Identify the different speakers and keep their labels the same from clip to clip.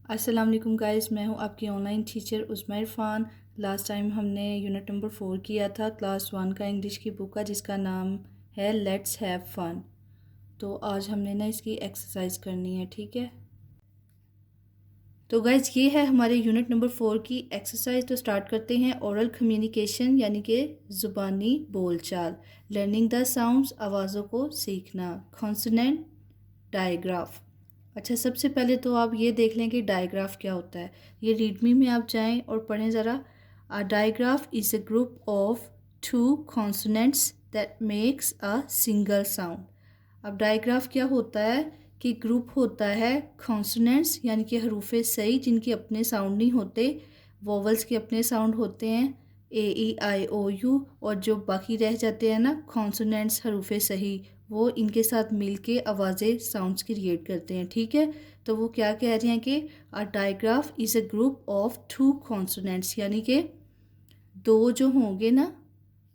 Speaker 1: अस्सलाम वालेकुम गाइस, मैं हूं आपकी online teacher Usma Irfan. Last time हमने यूनिट नंबर 4 किया था क्लास 1 का इंग्लिश की बुक का, जिसका नाम है लेट्स हैव फन। तो आज हमने ना इसकी एक्सरसाइज करनी है, ठीक है। तो गाइस ये है हमारे यूनिट नंबर 4 की एक्सरसाइज। तो स्टार्ट करते हैं। ओरल कम्युनिकेशन यानी कि ज़ुबानी बोलचाल, लर्निंग द साउंड्स आवाज़ों को सीखना, कॉन्सोनेंट, डायग्राफ। अच्छा, सबसे पहले तो आप ये देख लें कि डायग्राफ क्या होता है। ये रीडमी में आप जाएं और पढ़ें ज़रा। A digraph is a group of two consonants that makes a single sound. अब डायग्राफ क्या होता है कि ग्रुप होता है कॉन्सोनेंट्स यानी कि हरूफे सही जिनके अपने साउंड नहीं होते, वोवल्स के अपने साउंड होते हैं ए ई आई ओ यू, और जो बाकी रह जाते हैं ना कॉन्सोनेंट्स हरूफे सही, वो इनके साथ मिलके आवाज़ें साउंड्स क्रिएट करते हैं, ठीक है। तो वो क्या कह रहे हैं कि a digraph is a group of two consonants, यानी कि दो जो होंगे ना,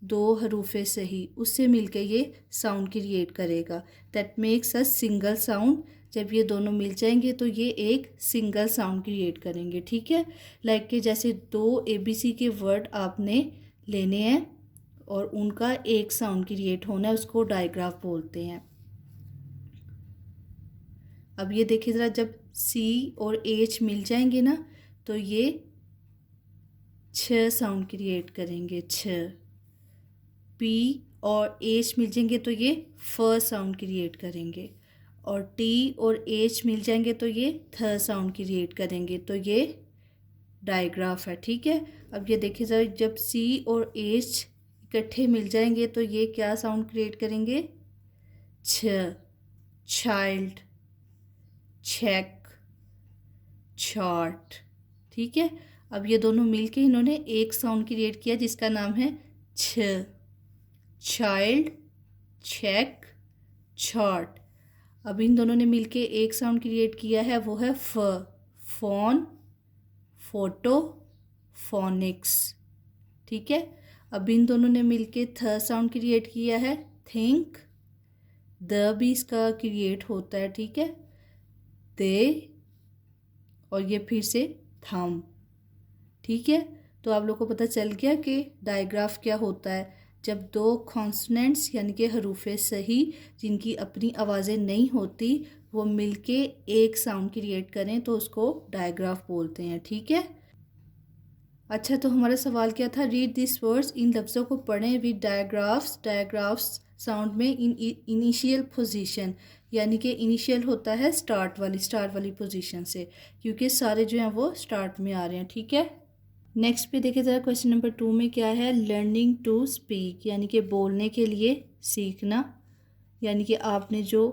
Speaker 1: दो हरूफे सही, उससे मिलके ये साउंड क्रिएट करेगा। That makes a single sound. जब ये दोनों मिल जाएंगे तो ये एक सिंगल साउंड क्रिएट करेंगे, ठीक है। लाइक कि जैसे दो ABC के वर्ड आपने लेने हैं और उनका एक साउंड क्रिएट होना है, उसको डायग्राफ बोलते हैं। अब ये देखिए ज़रा, जब C और H मिल जाएंगे ना तो ये 6 साउंड क्रिएट करेंगे, 6। P और H मिल जाएंगे तो ये फर्स्ट साउंड क्रिएट करेंगे, और T और H मिल जाएंगे तो ये थर्ड साउंड क्रिएट करेंगे। तो ये डायग्राफ है, ठीक है। अब ये देखिए ज़रा, जब C और H इकट्ठे मिल जाएंगे तो ये क्या साउंड क्रिएट करेंगे, छ, चाइल्ड, चेक, चार्ट, ठीक है। अब ये दोनों मिलके इन्होंने एक साउंड क्रिएट किया जिसका नाम है छ, चाइल्ड, चेक, चार्ट। अब इन दोनों ने मिलके एक साउंड क्रिएट किया है, वो है फ, फोन, फोटो, फोनिक्स, ठीक है। अब इन दोनों ने मिलके थर्ड साउंड क्रिएट किया है, थिंक। द भी इसका क्रिएट होता है, ठीक है, दे, और ये फिर से थम, ठीक है। तो आप लोग को पता चल गया कि डायग्राफ क्या होता है। जब दो कॉन्सोनेंट्स यानी कि हरूफे सही जिनकी अपनी आवाज़ें नहीं होती वो मिलके एक साउंड क्रिएट करें तो उसको डायग्राफ बोलते हैं, ठीक है। अच्छा, तो हमारा सवाल क्या था, रीड दिस वर्ड्स, इन लफ्ज़ों को पढ़ें विद डायग्राफ्स। डायग्राफ्स साउंड में इनिशियल पोजीशन, यानी कि इनिशियल होता है स्टार्ट वाली पोजीशन से, क्योंकि सारे जो हैं वो स्टार्ट में आ रहे हैं, ठीक है। नेक्स्ट पे देखिए ज़रा, क्वेश्चन नंबर 2 में क्या है, लर्निंग टू स्पीक, यानी कि बोलने के लिए सीखना, यानी कि आपने जो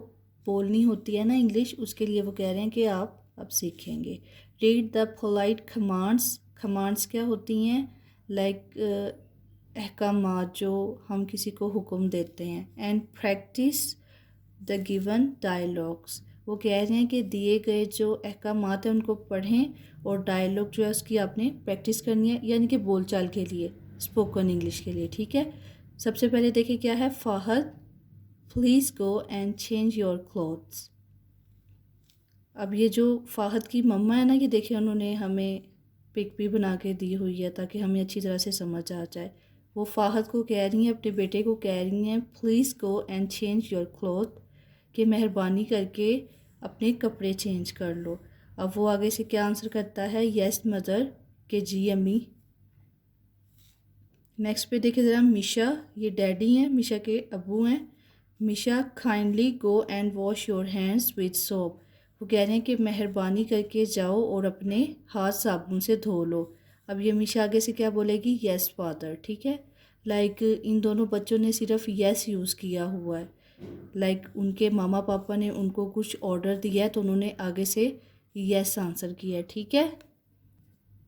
Speaker 1: बोलनी होती है ना इंग्लिश, उसके लिए वो कह रहे हैं कि आप अब सीखेंगे। Read the polite commands. Commands क्या होती हैं, लाइक अहकामात जो हम किसी को हुक्म देते हैं। And practice the given dialogues, वो कह रहे हैं कि दिए गए जो अहकामात हैं उनको पढ़ें और डायलॉग जो है उसकी आपने प्रैक्टिस करनी है, यानी कि बोलचाल के लिए, स्पोकन इंग्लिश के लिए, ठीक है। सबसे पहले देखिए क्या है, Fahad please go and change your clothes. अब ये जो फाहद की मम्मा है ना, ये देखिए उन्होंने हमें पिक भी बना के दी हुई है ताकि हमें अच्छी तरह से समझ आ जाए। वो फाहद को कह रही हैं, अपने बेटे को कह रही हैं, please go and change your cloth, कि मेहरबानी करके अपने कपड़े चेंज कर लो। अब वो आगे से क्या आंसर करता है, येस मदर, के जी अम्मी। नेक्स्ट पे देखिए ज़रा, मिशा, ये डैडी हैं, मिशा के अबू हैं। Misha kindly go and wash your hands with soap, वो कह रहे हैं कि मेहरबानी करके जाओ और अपने हाथ साबुन से धो लो। अब ये मिशा आगे से क्या बोलेगी, येस फादर, ठीक है। लाइक इन दोनों बच्चों ने सिर्फ येस यूज़ किया हुआ है, लाइक उनके मामा पापा ने उनको कुछ ऑर्डर दिया है तो उन्होंने आगे से येस आंसर किया है, ठीक है।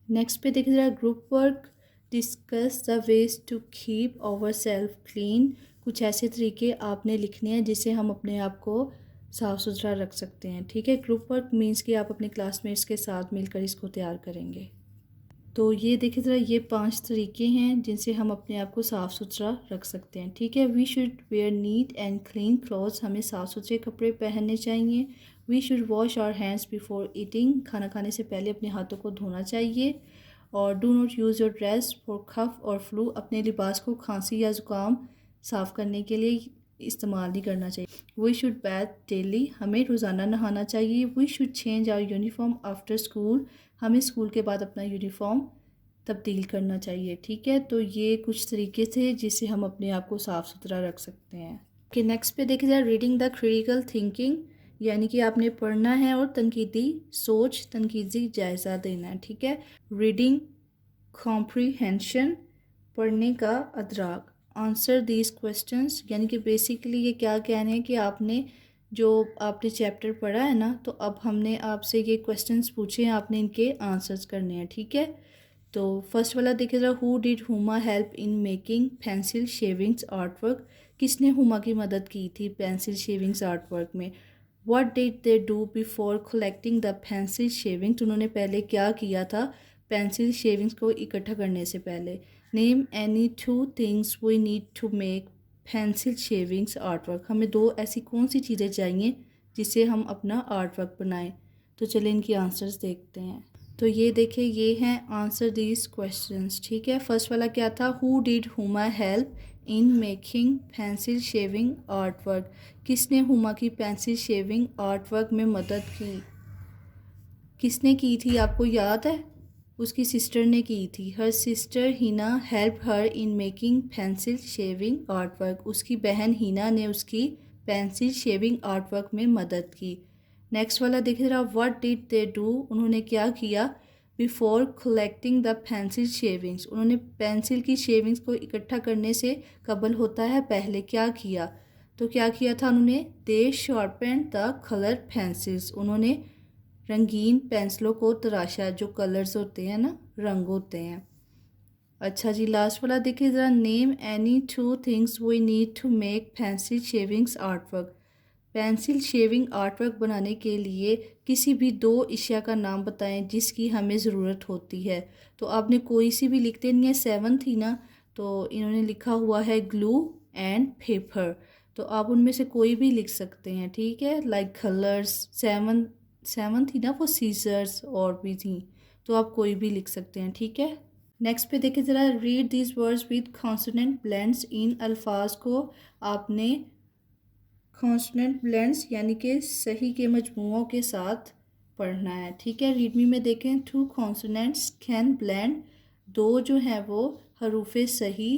Speaker 1: नेक्स्ट पे देखिए ज़रा, group work, discuss the ways to keep our self clean, कुछ ऐसे तरीके आपने लिखने हैं जिससे हम अपने आप को साफ़ सुथरा रख सकते हैं, ठीक है। ग्रुप वर्क मीन्स कि आप अपने क्लासमेट्स के साथ मिलकर इसको तैयार करेंगे। तो ये देखिए ज़रा, ये 5 तरीके हैं जिनसे हम अपने आप को साफ़ सुथरा रख सकते हैं। ठीक है, we should wear neat and clean clothes, हमें साफ़ सुथरे कपड़े पहनने चाहिए। We should wash our hands before eating, खाना खाने से पहले अपने हाथों को धोना चाहिए। और do not use your dress for cough और फ्लू, अपने लिबास को खांसी या ज़ुकाम साफ़ करने के लिए इस्तेमाल नहीं करना चाहिए। वी शुड बैथ डेली, हमें रोज़ाना नहाना चाहिए। We should change our uniform after school, हमें स्कूल के बाद अपना यूनिफॉर्म तब्दील करना चाहिए। ठीक है, तो ये कुछ तरीके थे जिससे हम अपने आप को साफ़ सुथरा रख सकते हैं। कि नेक्स्ट पे देखिए जाए, रीडिंग द क्रिटिकल थिंकिंग, यानी कि आपने पढ़ना है और तनकीदी सोच, तनकीदी जायज़ा देना है। ठीक है, रीडिंग कॉम्प्रीहेंशन, पढ़ने का अदराक। आंसर दीज क्वेश्चंस, यानी कि बेसिकली ये क्या कहने हैं कि आपने जो आपने चैप्टर पढ़ा है ना, तो अब हमने आपसे ये क्वेश्चंस पूछे हैं, आपने इनके आंसर्स करने हैं। ठीक है, तो फर्स्ट वाला देखिए ज़रा, who did Huma help in making pencil shavings art work, किसने हुमा की मदद की थी पेंसिल शेविंग्स आर्ट वर्क में। What did they do before collecting the pencil shavings, उन्होंने पहले क्या किया था पेंसिल शेविंग्स को इकट्ठा करने से पहले। Name any 2 things we need to make pencil shavings art work, हमें 2 ऐसी कौन सी चीज़ें चाहिए जिससे हम अपना आर्ट वर्क बनाएं। तो चलिए इनकी आंसर्स देखते हैं। तो ये देखिए, ये हैं आंसर दीज क्वेश्चंस। ठीक है, फर्स्ट वाला क्या था, who did Huma help in making pencil shaving art work, किसने हुमा की पेंसिल शेविंग आर्ट वर्क में मदद की। किसने की थी आपको याद है, उसकी सिस्टर ने की थी। Her sister Hina help her in making pencil shaving art work, उसकी बहन हिना ने उसकी पेंसिल शेविंग आर्ट वर्क में मदद की। नेक्स्ट वाला देखिए जरा, व्हाट डिड दे डू, उन्होंने क्या किया before collecting the pencil shavings, उन्होंने पेंसिल की शेविंग्स को इकट्ठा करने से कबल होता है पहले क्या किया। तो क्या किया था उन्होंने, दे शार्पेंड द कलर पेंसिल्स, उन्होंने रंगीन पेंसिलों को तराशा, जो कलर्स होते हैं ना, रंग होते हैं। अच्छा जी, लास्ट वाला देखिए ज़रा, name any 2 things we need to make pencil shavings art work, pencil shaving art work बनाने के लिए किसी भी 2 अशिया का नाम बताएं जिसकी हमें ज़रूरत होती है। तो आपने कोई सी भी लिख देनी है, 7 थी ना, तो इन्होंने लिखा हुआ है ग्लू एंड पेपर, तो आप उनमें से कोई भी लिख सकते हैं। ठीक है, लाइक कलर्स, 7 थी ना वो, सीजर्स और भी थी, तो आप कोई भी लिख सकते हैं। ठीक है, नेक्स्ट पे देखिए ज़रा, read this words with consonant blends, इन अल्फाज को आपने कॉन्सोनेंट ब्लेंड्स यानी कि सही के मजमूओं के साथ पढ़ना है। ठीक है, रीड मी में देखें, 2 कॉन्सोनेंट्स कैन ब्लेंड, 2 जो हैं वो हरूफ सही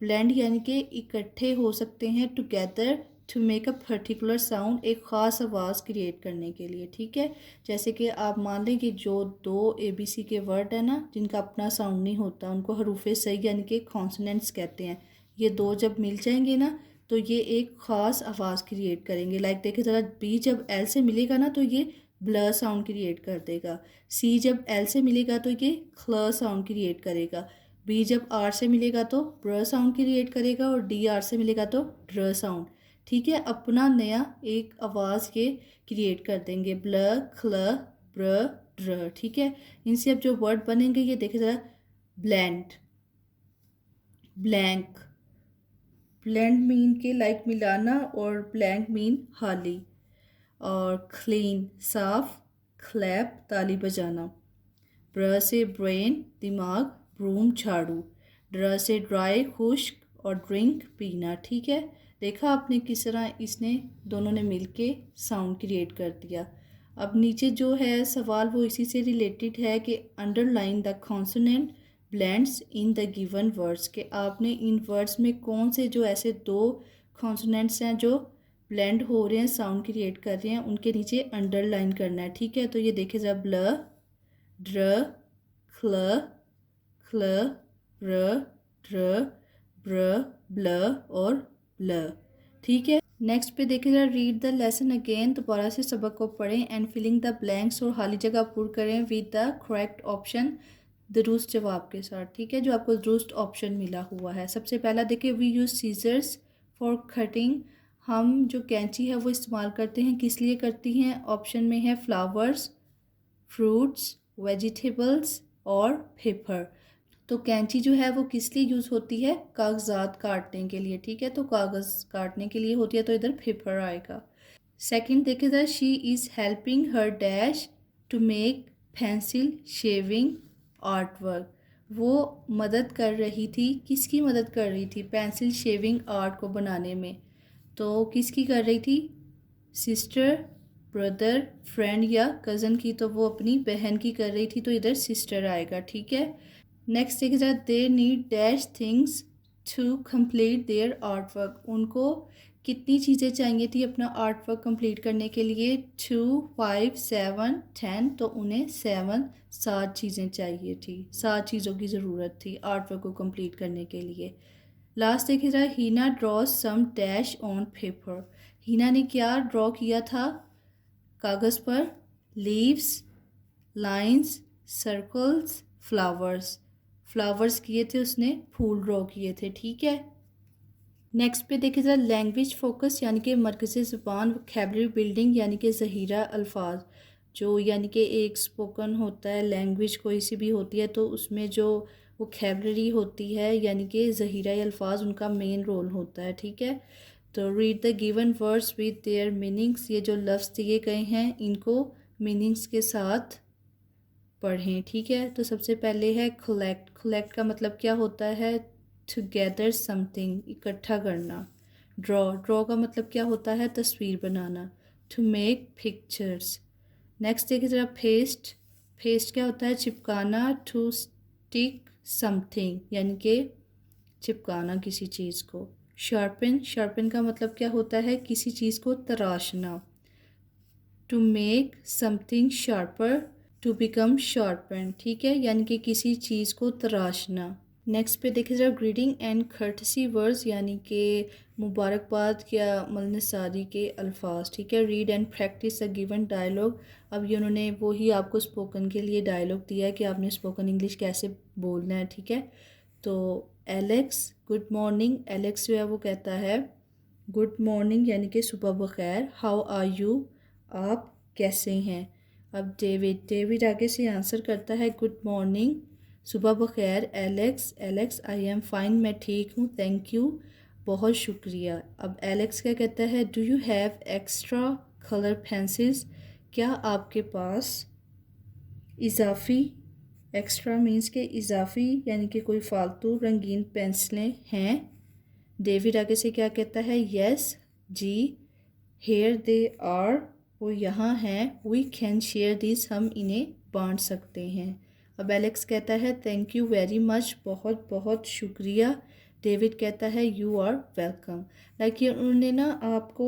Speaker 1: ब्लेंड यानी कि इकट्ठे हो सकते हैं together to make a particular sound, एक ख़ास आवाज़ क्रिएट करने के लिए। ठीक है, जैसे कि आप मान लें कि जो 2 ABC के वर्ड है ना, जिनका अपना साउंड नहीं होता, उनको हरूफ सही यानी कि कॉन्सोनेंट्स कहते हैं। ये 2 जब मिल जाएंगे ना, तो ये एक ख़ास आवाज़ क्रिएट करेंगे। लाइक देखिए ज़रा, बी जब एल से मिलेगा ना, तो ये ब्ल साउंड क्रिएट कर देगा। सी जब एल से मिलेगा तो ये ख्ल साउंड क्रिएट करेगा। बी जब आर से मिलेगा तो ब्र साउंड क्रिएट करेगा, और डी आर से मिलेगा तो ड्र साउंड। ठीक है, अपना नया एक आवाज़ ये क्रिएट कर देंगे, ब्ल, ख्ल, ब्र, ड्र। ठीक है, इनसे अब जो वर्ड बनेंगे ये देखिए ज़रा, ब्लैंड, ब्लैंक, ब्लेंड मीन के लाइक मिलाना, और ब्लैंक मीन खाली, और क्लीन साफ, क्लैप ताली बजाना, ब्र से ब्रेन दिमाग, ब्रूम झाड़ू, ड्र से ड्राई खुश्क, और ड्रिंक पीना। ठीक है, देखा आपने किस तरह इसने दोनों ने मिलके साउंड क्रिएट कर दिया। अब नीचे जो है सवाल वो इसी से रिलेटेड है कि underline the consonant blends in the given words, के आपने इन वर्ड्स में कौन से जो ऐसे 2 कॉन्सोनेंट्स हैं जो ब्लेंड हो रहे हैं, साउंड क्रिएट कर रहे हैं, उनके नीचे अंडरलाइन करना है। ठीक है, तो ये देखिए जरा, ब्ल, ड्र, ख्ल, ख्ल, ब्र, ड्र, ब्र, ब्ल और ब्ल। ठीक है, नेक्स्ट पे देखिए जरा, रीड द लेसन अगेन, दोबारा से सबक को पढ़ें, एंड फिलिंग द ब्लैंक्स, और खाली जगह पूर्ण करें विद द करेक्ट ऑप्शन, दुरुस्त जवाब के साथ। ठीक है, जो आपको दुरुस्त ऑप्शन मिला हुआ है। सबसे पहला देखिए, we use scissors for cutting, हम जो कैंची है वो इस्तेमाल करते हैं, किस लिए करती हैं। ऑप्शन में है फ्लावर्स, फ्रूट्स, वेजिटेबल्स, और पेपर। तो कैंची जो है वो किस लिए यूज़ होती है? कागज़ात काटने के लिए, ठीक है। तो कागज़ काटने के लिए होती है, तो इधर पेपर आएगा। सेकंड देखिए ज़रा, she is helping her dash to make pencil shaving art work. वो मदद कर रही थी, किसकी मदद कर रही थी? पेंसिल शेविंग आर्ट को बनाने में। तो किसकी कर रही थी? सिस्टर, ब्रदर, फ्रेंड या कज़न की। तो वो अपनी बहन की कर रही थी, तो इधर सिस्टर आएगा, ठीक है। नेक्स्ट देखिए ज़रा, they need dash things to complete their art work. उनको कितनी चीज़ें चाहिए थी अपना आर्ट वर्क कंप्लीट करने के लिए? 2, 5, 7, 10। तो उन्हें 7 चीज़ें चाहिए थी, 7 चीज़ों की ज़रूरत थी आर्ट वर्क को कंप्लीट करने के लिए। लास्ट देखिए ज़रा, Heena draw some dash on paper. Heena ने क्या ड्रॉ किया था कागज़ पर? Leaves, lines, circles, flowers. Flowers किए थे उसने, फूल ड्रॉ किए थे, ठीक है। नेक्स्ट पे देखिए ज़रा, लैंग्वेज फोकस यानी कि मरकज़ी ज़ुबान, वोकैबुलरी बिल्डिंग यानी कि ज़हीरा अल्फाज। जो यानी कि एक स्पोकन होता है, लैंग्वेज कोई सी भी होती है, तो उसमें जो वोकैबुलरी होती है यानी कि ज़हीरा अल्फाज, उनका मेन रोल होता है, ठीक है। तो read the given words with their meanings. ये जो लफ्ज़ दिए गए हैं इनको मीनिंग्स के साथ पढ़ें, ठीक है। तो सबसे पहले है कलेक्ट। कलेक्ट का मतलब क्या होता है? टू गैदर समथिंग, इकट्ठा करना। ड्रॉ, ड्रॉ का मतलब क्या होता है? तस्वीर बनाना। To make pictures. नेक्स्ट देखिए ज़रा, पेस्ट। पेस्ट क्या होता है? चिपकाना। टू स्टिक समथिंग यानी कि चिपकाना किसी चीज़ को। शार्पन, शार्पन का मतलब क्या होता है? किसी चीज़ को तराशना। To make something sharper, to become sharpen, ठीक है, यानी कि किसी चीज़ को तराशना। नेक्स्ट पे देखिए ज़रा, ग्रीटिंग एंड कर्टसी वर्ड्स यानी कि मुबारकबाद या मलनसारी के अल्फाज, ठीक है। Read and practise a given dialogue. अब ये उन्होंने वही आपको स्पोकन के लिए डायलॉग दिया है कि आपने स्पोकन इंग्लिश कैसे बोलना है, ठीक है। तो एलेक्स, गुड मॉर्निंग। एलेक्स जो है वो कहता है गुड मॉर्निंग यानी कि सुबह बखैर। हाउ आर यू, आप कैसे हैं। अब डेविड, डेविड आगे से आंसर करता है गुड मॉर्निंग, सुबह बखैर Alex. Alex, I am fine, मैं ठीक हूँ, थैंक यू, बहुत शुक्रिया। अब एलेक्स क्या कहता है? Do you have extra colour pencils, क्या आपके पास इजाफ़ी, एक्स्ट्रा मीन्स के इजाफ़ी यानी कि कोई फ़ालतू रंगीन पेंसिलें हैं। डेविड आगे से क्या कहता है? यस, जी, हेयर दे आर, वो यहाँ हैं, वी कैन शेयर दिस, हम इन्हें बांट सकते हैं। अब एलेक्स कहता है थैंक यू वेरी मच, बहुत बहुत शुक्रिया। डेविड कहता है यू आर वेलकम। लाइक ये उन्होंने ना आपको,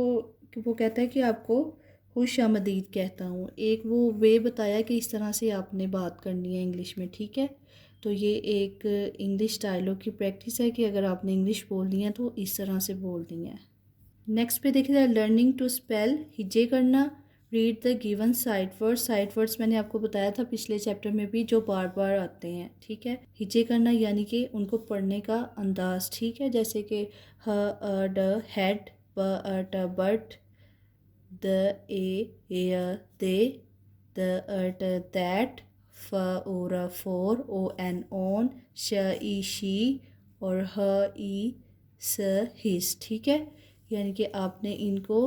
Speaker 1: वो कहता है कि आपको खुश आमदीद कहता हूँ, एक वो वे बताया कि इस तरह से आपने बात करनी है इंग्लिश में, ठीक है। तो ये एक इंग्लिश डायलॉग की प्रैक्टिस है कि अगर आपने इंग्लिश बोलनी है तो इस तरह से बोलनी है। नेक्स्ट पे देखिए लर्निंग टू स्पेल, हिज्जे करना। Read the given sight words. Sight words मैंने आपको बताया था पिछले चैप्टर में भी, जो बार बार आते हैं, ठीक है। हिज्जे करना यानी कि उनको पढ़ने का अंदाज, ठीक है। जैसे कि ह अ ड head, b a t but, th a they, th a t that, f o r for, o n on, sh e she और ह ई स हिस, ठीक है। यानी कि आपने इनको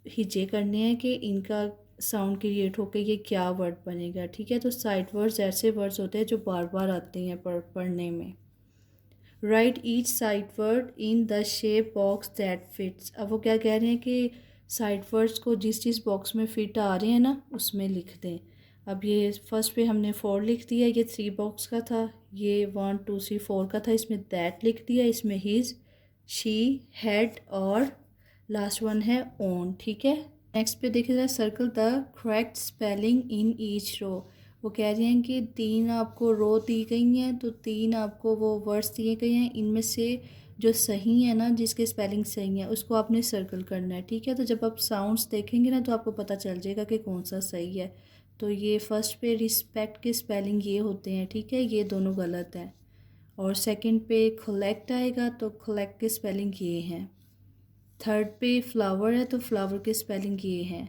Speaker 1: हिज्जे करने हैं कि इनका साउंड क्रिएट होकर ये क्या वर्ड बनेगा, ठीक है। तो साइड वर्ड्स ऐसे वर्ड्स होते हैं जो बार बार आते हैं पढ़ने में। Right each side word in the shape box that fits. अब वो क्या कह रहे हैं कि साइड वर्ड्स को जिस जिस बॉक्स में फिट आ रहे हैं ना उसमें लिख दें। अब ये फर्स्ट पे हमने 4 लिख दिया, ये 3 बॉक्स का था, ये 1 2 3 4 का था, इसमें दैट लिख दिया, इसमें हिज, शी, हेड और लास्ट वन है ऑन, ठीक है। नेक्स्ट पे देखिए circle the correct spelling in each row. वो कह रहे हैं कि 3 आपको रो दी गई हैं, तो 3 आपको वो वर्ड्स दिए गए हैं, इनमें से जो सही है ना, जिसके स्पेलिंग सही है उसको आपने सर्कल करना है, ठीक है। तो जब आप साउंड्स देखेंगे ना तो आपको पता चल जाएगा कि कौन सा सही है। तो ये फर्स्ट पे रिस्पेक्ट के स्पेलिंग ये होते हैं, ठीक है, ये दोनों गलत हैं। और सेकंड पे कलेक्ट आएगा तो कलेक्ट के स्पेलिंग ये हैं। थर्ड पे फ्लावर है तो फ्लावर के स्पेलिंग ये हैं।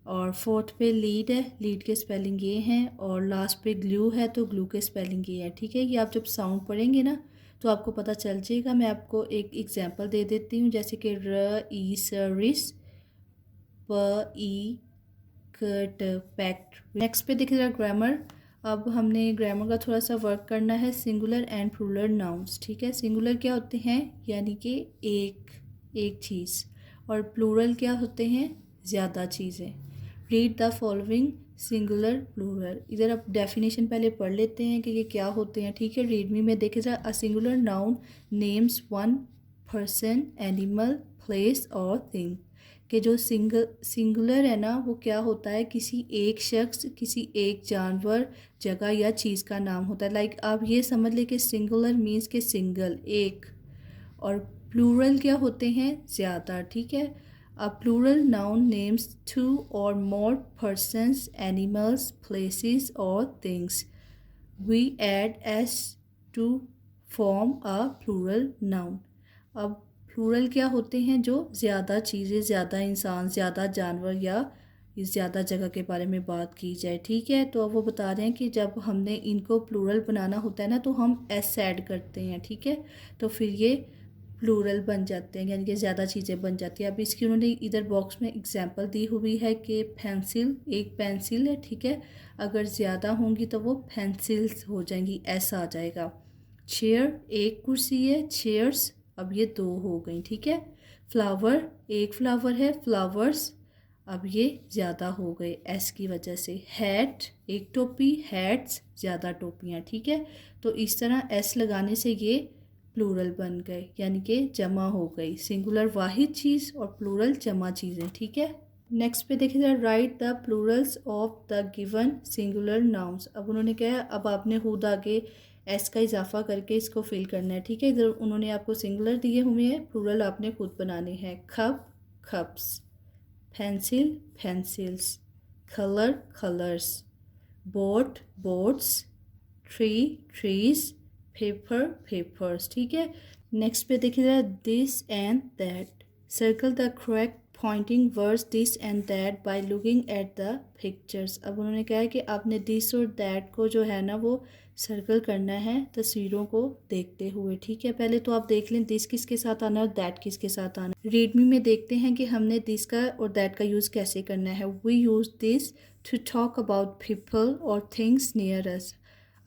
Speaker 1: और फोर्थ पे लीड है, लीड के स्पेलिंग ये हैं, और लास्ट पे ग्लू है तो ग्लू के स्पेलिंग ये है। ठीक है, ये आप जब साउंड पढ़ेंगे ना तो आपको पता चल जाएगा। मैं आपको एक एग्जांपल दे देती हूँ, जैसे कि र ई स रिस, प ई क ट पैक्ट। नेक्स्ट पे देखिए ग्रामर। अब हमने ग्रामर का थोड़ा सा वर्क करना है। Singular and plural nouns. ठीक है, सिंगुलर क्या होते हैं, यानी कि एक चीज़, और प्लूरल क्या होते हैं, ज़्यादा चीज़ें। Read the following singular plural. इधर आप डेफिनेशन पहले पढ़ लेते हैं कि ये क्या होते हैं। ठीक है, रीड मी में देखे जा। A singular noun names one person, animal, place और थिंग। कि जो सिंगुलर है ना, वो क्या होता है, किसी एक शख्स, किसी एक जानवर, जगह या चीज़ का नाम होता है। लाइक आप ये समझ लें कि सिंगुलर मीन्स के सिंगल, एक, और प्लूरल क्या होते हैं, ज़्यादा। ठीक है, a plural noun names two or more persons, animals, places और things. We add S to form a plural noun. अब प्लूरल क्या होते हैं, जो ज़्यादा चीज़ें, ज़्यादा इंसान, ज़्यादा जानवर या ज़्यादा जगह के बारे में बात की जाए। ठीक है, तो अब वो बता रहे हैं कि जब हमने इनको प्लूरल बनाना होता है ना, तो हम एस ऐड करते हैं। ठीक है, तो फिर ये प्लूरल बन जाते हैं, यानी कि ज़्यादा चीज़ें बन जाती हैं। अब इसकी उन्होंने इधर बॉक्स में एग्जांपल दी हुई है कि पेंसिल, एक पेंसिल है। ठीक है, अगर ज़्यादा होंगी तो वो पेंसिल्स हो जाएंगी, ऐसा आ जाएगा। चेयर, एक कुर्सी है, चेयर्स, अब ये दो हो गई। ठीक है, फ्लावर, एक फ्लावर है, फ्लावर्स, अब ये ज़्यादा हो गए एस की वजह से। हैट, एक टोपी, हैट्स, ज़्यादा टोपियाँ। ठीक है, तो इस तरह एस लगाने से ये प्लूरल बन गए, यानी कि जमा हो गई। सिंगुलर वाहिद चीज़ और प्लूरल जमा चीज़ें। ठीक है, नेक्स्ट पे देखिए जरा, right the Plurals of the given singular nouns. अब उन्होंने क्या है, अब आपने खुद आगे एस का इजाफा करके इसको फिल करना है। ठीक है, इधर उन्होंने आपको सिंगुलर दिए हुए हैं, प्लूरल आपने खुद बनाने हैं। Cup, cups, pencil, pencils, colour, colours, boat, boats, tree, trees, paper, papers. ठीक है, नेक्स्ट पे देखिए this and that. Circle the correct pointing words this and that by looking at the pictures. अब उन्होंने कहा है कि आपने दिस और दैट को जो है ना, वो सर्कल करना है तस्वीरों को देखते हुए। ठीक है, पहले तो आप देख लें दिस किसके साथ आना है और दैट किसके साथ आना है। रीड मी में देखते हैं कि हमने दिस का और दैट का यूज़ कैसे करना है। We use this to talk about people और थिंग्स नियर अस।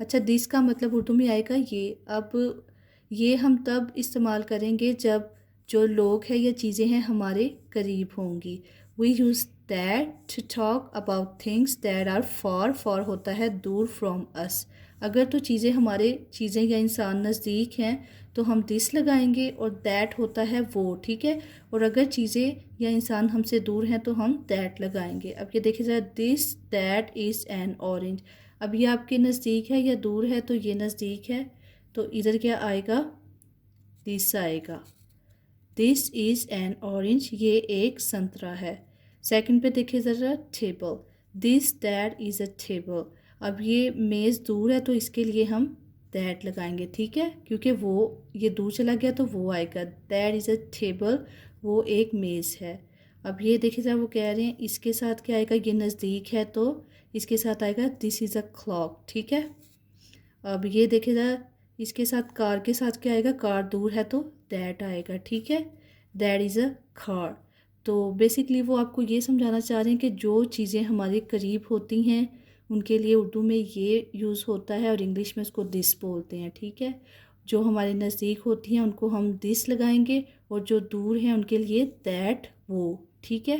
Speaker 1: अच्छा, दिस का मतलब उर्दू में आएगा ये। अब ये हम तब इस्तेमाल करेंगे जब जो लोग हैं या चीज़ें हैं हमारे करीब होंगी। We use that to talk about things that are far, far होता है दूर फ्रॉम अस। अगर तो चीज़ें या इंसान नज़दीक हैं तो हम दिस लगाएंगे, और दैट होता है वो। ठीक है, और अगर चीज़ें या इंसान हमसे दूर हैं तो हम दैट लगाएंगे। अब ये देखिए ज़रा, this that is an orange. अब ये आपके नज़दीक है या दूर है, तो ये नज़दीक है, तो इधर क्या आएगा, दिस आएगा। दिस इज़ एन ऑरेंज, ये एक संतरा है। सेकंड पे देखिए ज़रा, table, this that is a table. अब ये मेज़ दूर है तो इसके लिए हम दैट लगाएंगे। ठीक है, क्योंकि वो ये दूर चला गया तो वो आएगा। दैट इज़ अ टेबल, वो एक मेज़ है। अब ये देखिए ज़रा, वो कह रहे हैं इसके साथ क्या आएगा, ये नज़दीक है तो इसके साथ आएगा दिस इज़ अ क्लॉक। ठीक है, अब ये देखिए ज़रा, इसके साथ कार के साथ क्या आएगा, कार दूर है तो दैट आएगा। ठीक है, दैट इज़ अ कार। तो बेसिकली वो आपको ये समझाना चाह रहे हैं कि जो चीज़ें हमारे करीब होती हैं उनके लिए उर्दू में ये यूज़ होता है और इंग्लिश में उसको दिस बोलते हैं। ठीक है, जो हमारे नज़दीक होती हैं उनको हम दिस लगाएंगे, और जो दूर हैं उनके लिए दैट, वो। ठीक है,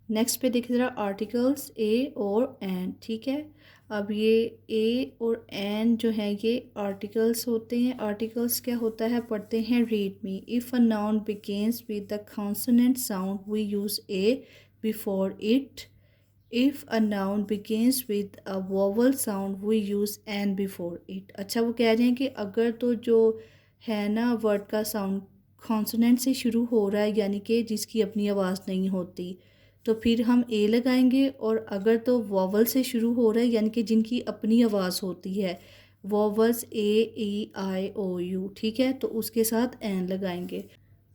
Speaker 1: नेक्स्ट पे देखिए ज़रा, आर्टिकल्स ए और एन। ठीक है, अब ये ए और एन जो है ये आर्टिकल्स होते हैं। आर्टिकल्स क्या होता है, पढ़ते हैं, read me. If a noun begins with the consonant sound we use A before it. If a noun begins with a vowel sound we use an before it. अच्छा, वो कह रहे हैं कि अगर तो जो है ना वर्ड का साउंड कॉन्सोनेंट से शुरू हो रहा है, यानी कि जिसकी अपनी आवाज़ नहीं होती, तो फिर हम ए लगाएंगे। और अगर तो वॉवल से शुरू हो रहा है, यानी कि जिनकी अपनी आवाज़ होती है, vowels A E I O you, ठीक है, तो उसके साथ एन लगाएंगे।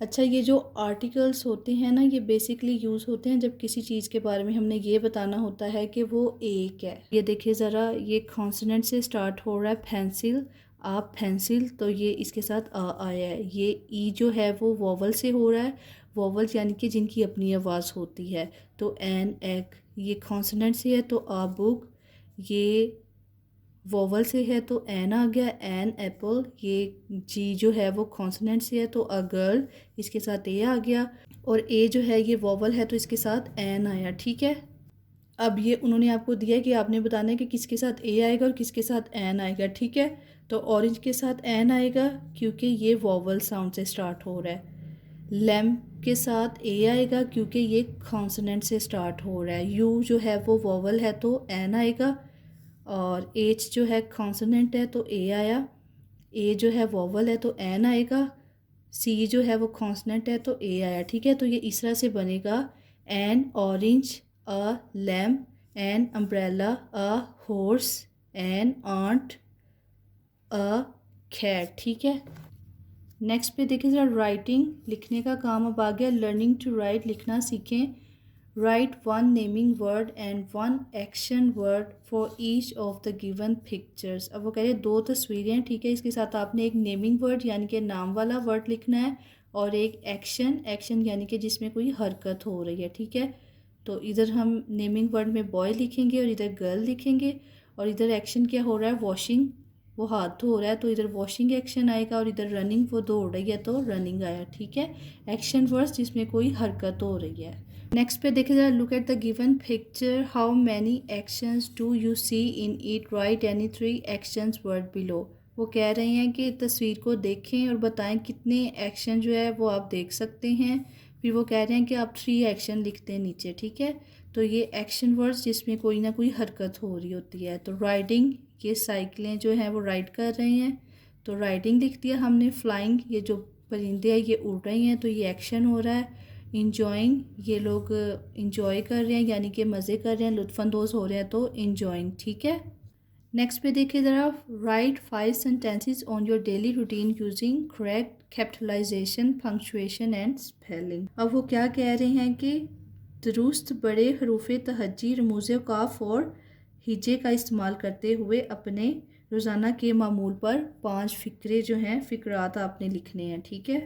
Speaker 1: अच्छा, ये जो आर्टिकल्स होते हैं ना, ये बेसिकली यूज़ होते हैं जब किसी चीज़ के बारे में हमने ये बताना होता है कि वो एक है। ये देखिए ज़रा, ये कॉन्सोनेंट से स्टार्ट हो रहा है, पेंसिल, आप पेंसिल, तो ये इसके साथ आ आया है। ये ई जो है वो वोवल से हो रहा है, वोवल यानी कि जिनकी अपनी आवाज़ होती है। तो एन एक, ये कॉन्सोनेंट से है तो आ बुक, ये वोवल से है तो एन आ गया, एन एप्पल। ये जी जो है वो कॉन्सोनेंट से है तो अ गर्ल, इसके साथ ए आ गया। और ए जो है ये वोवल है तो इसके साथ एन आया, ठीक है। अब ये उन्होंने आपको दिया है कि आपने बताना है कि किसके साथ ए आएगा और किसके साथ एन आएगा, ठीक है। तो ऑरेंज के साथ एन आएगा क्योंकि ये वोवल साउंड से स्टार्ट हो रहा है। लैम्प के साथ ए आएगा क्योंकि ये कॉन्सोनेंट से स्टार्ट हो रहा है। यू जो है वो वोवल है तो एन आएगा, और एच जो है कॉन्सोनेंट है तो ए आया। ए जो है वोवल है तो एन आएगा। सी जो है वो कॉन्सोनेंट है तो ए आया, ठीक है। तो ये इस तरह से बनेगा, an orange, a lamp, an umbrella, a horse, an ant, a cat, ठीक है। नेक्स्ट पे देखिए ज़रा, राइटिंग, लिखने का काम अब आ गया। लर्निंग टू राइट, लिखना सीखें। Right one naming word and one action word for each of the given pictures. अब वो कह रहे हैं दो तस्वीरें हैं, ठीक है। इसके साथ आपने एक नेमिंग वर्ड यानी कि नाम वाला वर्ड लिखना है, और एक एक्शन, एक्शन यानी कि जिसमें कोई हरकत हो रही है, ठीक है। तो इधर हम नेमिंग वर्ड में बॉय लिखेंगे और इधर गर्ल लिखेंगे, और इधर एक्शन क्या हो रहा है, वॉशिंग, वो हाथ धो रहा है तो इधर वॉशिंग एक्शन आएगा, और इधर रनिंग, वो दौड़ रही है तो रनिंग आया, ठीक है। एक्शन वर्ड्स जिसमें कोई हरकत हो रही है। नेक्स्ट पे देखिए ज़रा, look at the given picture, how many actions do you see in it, write any 3 actions word below. वो कह रहे हैं कि तस्वीर को देखें और बताएं कितने एक्शन जो है वो आप देख सकते हैं। फिर वो कह रहे हैं कि आप 3 एक्शन लिखते हैं नीचे, ठीक है। तो ये एक्शन वर्ड्स जिसमें कोई ना कोई हरकत हो रही होती है। तो राइडिंग, ये साइकिलें जो हैं वो राइड कर रहे हैं तो राइडिंग लिख दिया हमने। फ्लाइंग, ये जो परिंदे हैं ये उड़ रही हैं तो ये एक्शन हो रहा है। इंजॉइंग, ये लोग इंजॉय कर रहे हैं यानी कि मज़े कर रहे हैं, लुत्फ़अंदोज़ हो रहे हैं तो इंजॉइंग, ठीक है। नेक्स्ट पे देखिए ज़रा, write 5 sentences on your daily routine using correct capitalization, punctuation and spelling. अब वो क्या कह रहे हैं कि दुरुस्त बड़े हरूफ तहज्जी, रमूज़ काफ और हिजे का इस्तेमाल करते हुए अपने रोज़ाना के मामूल पर 5 फ़िक्रे जो हैं, फ़िक्रात आपने लिखने हैं, ठीक है।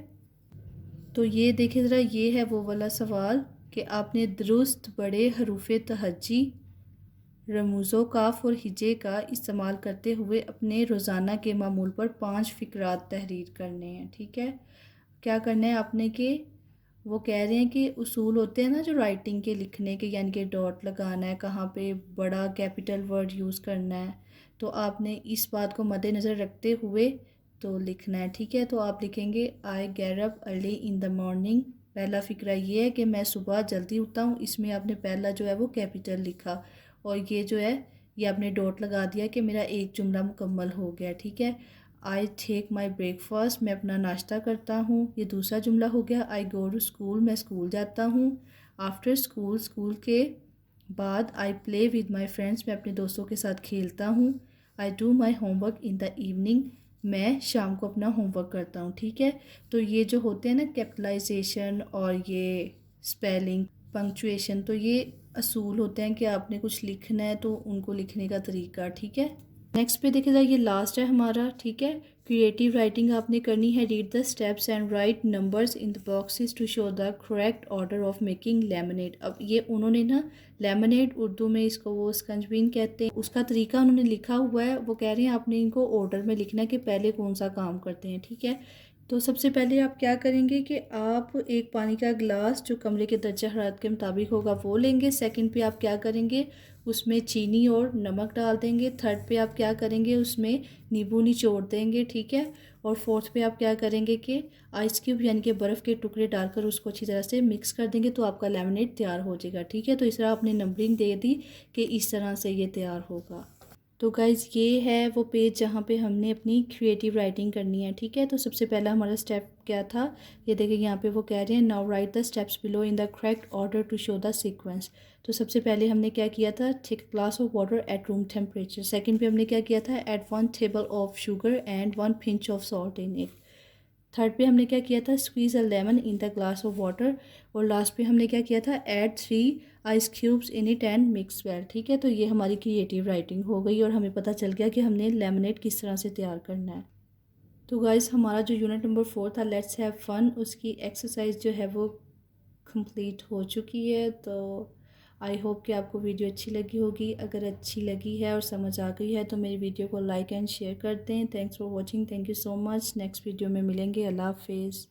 Speaker 1: तो ये देखिए ज़रा, ये है वो वाला सवाल कि आपने दुरुस्त बड़े हरूफ तहज्जी, रमूज़ो काफ और हिजे का इस्तेमाल करते हुए अपने रोज़ाना के मामूल पर 5 फ़िक्रात तहरीर करने हैं, ठीक है। क्या करना है आपने कि वो कह रहे हैं कि उसूल होते हैं ना जो राइटिंग के, लिखने के, यानी कि डॉट लगाना है, कहाँ पे बड़ा कैपिटल वर्ड यूज़ करना है। तो आपने इस बात को मद्देनज़र रखते हुए तो लिखना है, ठीक है। तो आप लिखेंगे, I get up early in the morning. पहला फ़िक्रा ये है कि मैं सुबह जल्दी उठता हूँ, इसमें आपने पहला जो है वो कैपिटल लिखा, और ये जो है ये आपने डॉट लगा दिया कि मेरा एक जुमला मुकम्मल हो गया, ठीक है। आई टेक माई ब्रेकफास्ट, मैं अपना नाश्ता करता हूँ, ये दूसरा जुमला हो गया। आई गो टू स्कूल, मैं स्कूल जाता हूँ। आफ्टर स्कूल, स्कूल के बाद। I play with my friends, मैं अपने दोस्तों के साथ खेलता हूँ। I do my homework in the evening, मैं शाम को अपना होमवर्क करता हूँ, ठीक है। तो ये जो होते हैं ना कैपिटलाइजेशन और ये स्पेलिंग, पंक्चुएशन, तो ये असूल होते हैं कि आपने कुछ लिखना है तो उनको लिखने का तरीका, ठीक है। नेक्स्ट पे देखिए ये लास्ट है हमारा, ठीक है। क्रिएटिव राइटिंग आपने करनी है। Read the steps and write numbers in the boxes to show the correct order of making lemonade. अब ये उन्होंने ना, लेमनेड उर्दू में इसको वो स्कंजबीन कहते हैं, उसका तरीका उन्होंने लिखा हुआ है। वो कह रहे हैं आपने इनको ऑर्डर में लिखना है कि पहले कौन सा काम करते हैं, ठीक है। तो सबसे पहले आप क्या करेंगे कि आप एक पानी का गिलास जो कमरे के दर्जा हरारत के मुताबिक होगा वो लेंगे। सेकंड पे आप क्या करेंगे, उसमें चीनी और नमक डाल देंगे। थर्ड पे आप क्या करेंगे, उसमें नींबू निचोड़ देंगे, ठीक है। और फोर्थ पे आप क्या करेंगे कि आइस क्यूब यानी कि बर्फ़ के टुकड़े डालकर उसको अच्छी तरह से मिक्स कर देंगे तो आपका लेमनेड तैयार हो जाएगा, ठीक है। तो इस तरह आपने नंबरिंग दे दी कि इस तरह से ये तैयार होगा। तो गाइज़ ये है वो पेज जहाँ पे हमने अपनी क्रिएटिव राइटिंग करनी है, ठीक है। तो सबसे पहला हमारा स्टेप क्या था, ये देखिए यहाँ पे वो कह रहे हैं, now write the steps below in the correct order to show the sequence. तो सबसे पहले हमने क्या किया था, take glass of water at room temperature. Second पे हमने क्या किया था, add 1 table of sugar and 1 pinch of salt in it. Third पे हमने क्या किया था, squeeze a lemon in the glass of water. और लास्ट पे हमने क्या किया था, add 3 ice cubes in it and mix well. ठीक है, तो ये हमारी क्रिएटिव राइटिंग हो गई और हमें पता चल गया कि हमने लेमनेड किस तरह से तैयार करना है। तो गाइस हमारा जो यूनिट नंबर 4 था लेट्स हैव फन, उसकी एक्सरसाइज जो है वो कंप्लीट हो चुकी है। तो आई होप कि आपको वीडियो अच्छी लगी होगी। अगर अच्छी लगी है और समझ आ गई है तो मेरी वीडियो को लाइक एंड शेयर कर दें। Thanks for watching, thank you so much. Next video में मिलेंगे। अल्लाह हाफिज़।